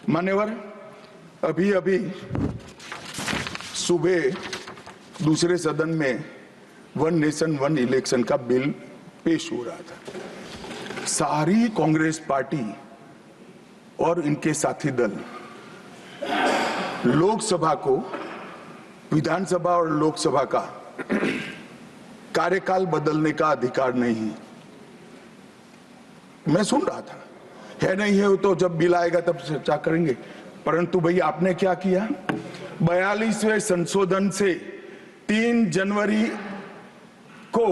मान्यवर, अभी अभी सुबह दूसरे सदन में वन नेशन वन इलेक्शन का बिल पेश हो रहा था। सारी कांग्रेस पार्टी और इनके साथी दल लोकसभा को, विधानसभा और लोकसभा का कार्यकाल बदलने का अधिकार नहीं। मैं सुन रहा था, है नहीं है तो जब बिल आएगा तब चर्चा करेंगे। परंतु भाई आपने क्या किया, 42वें संशोधन से 3 जनवरी को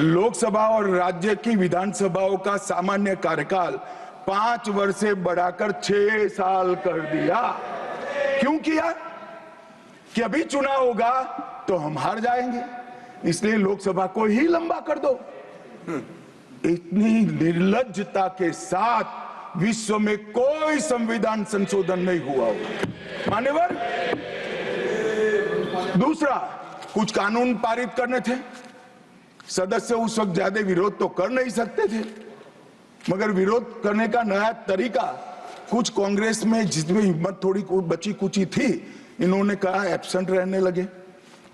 लोकसभा और राज्य की विधानसभाओं का सामान्य कार्यकाल 5 वर्ष से बढ़ाकर 6 साल कर दिया। क्यों किया? कि अभी चुनाव होगा तो हम हार जाएंगे, इसलिए लोकसभा को ही लंबा कर दो। इतनी निर्लज्जता के साथ विश्व में कोई संविधान संशोधन नहीं हुआ होगा। मान्यवर, दूसरा, कुछ कानून पारित करने थे। सदस्य उस वक्त ज्यादा विरोध तो कर नहीं सकते थे, मगर विरोध करने का नया तरीका कुछ कांग्रेस में, जिसमें हिम्मत थोड़ी बची कुची थी, इन्होंने कहा एब्सेंट रहने लगे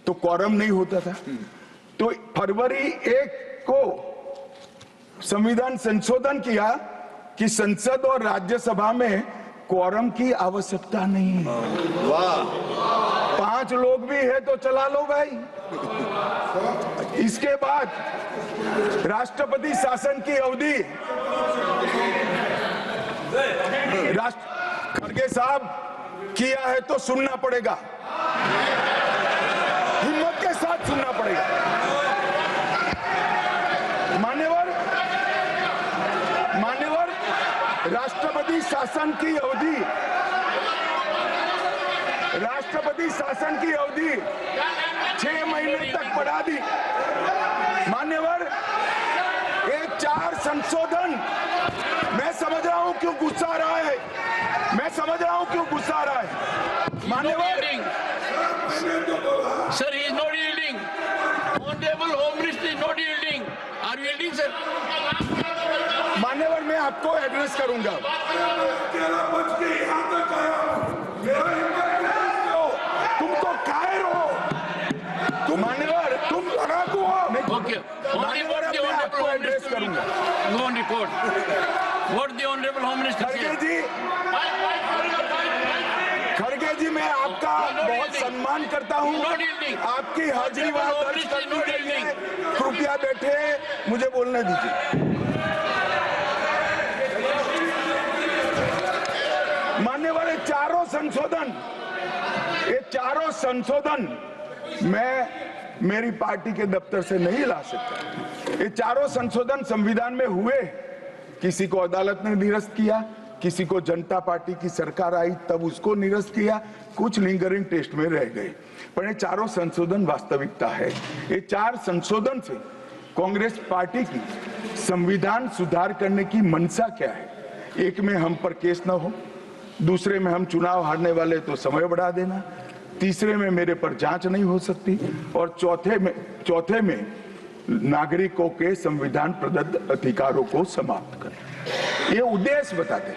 तो क्वारम नहीं होता था। तो फरवरी 1 को संविधान संशोधन किया कि संसद और राज्यसभा में क्वारम की आवश्यकता नहीं है। वाह, 5 लोग भी है तो चला लो भाई। इसके बाद राष्ट्रपति शासन की अवधि, खड़गे साहब किया है तो सुनना पड़ेगा, हिम्मत के साथ सुनना पड़ेगा। मान्यवर, राष्ट्रपति शासन की अवधि 6 महीने तक बढ़ा दी। मान्यवर, ये 4 संशोधन, मैं समझ रहा हूं क्यों गुस्सा आ रहा है, मान्यवर। Sir, he is not yielding. Honorable Home Minister is not yielding. Are you yielding, sir? मान्यवर, मैं आपको एड्रेस करूंगा। तुम तो कायर हो, तुम मान्यवर, तुम लड़ाकू हो। Okay. मान्यवर, मैं आपको एड्रेस करूंगा। Go on report. What the Honorable Home Minister said. खड़गे जी, मैं आपका बहुत सम्मान करता हूं, आपकी हाजिरी वहां दर्ज कर दी गई है। कृपया बैठे, मुझे बोलने दीजिए। मान्यवर, ये चारों संशोधन मैं मेरी पार्टी के दफ्तर से नहीं ला सकता। ये चारों संशोधन संविधान में हुए, किसी को अदालत ने निरस्त किया, किसी को जनता पार्टी की सरकार आई तब उसको निरस्त किया, कुछ लिंगरिंग टेस्ट में रह गए, पर ये चारों संशोधन वास्तविकता है। ये 4 संशोधन से कांग्रेस पार्टी की संविधान सुधार करने की मंशा क्या है? एक में हम पर केस न हो, दूसरे में हम चुनाव हारने वाले तो समय बढ़ा देना, तीसरे में मेरे पर जांच नहीं हो सकती, और चौथे में नागरिकों के संविधान प्रदत्त अधिकारों को समाप्त करना। ये उद्देश्य बताते हैं।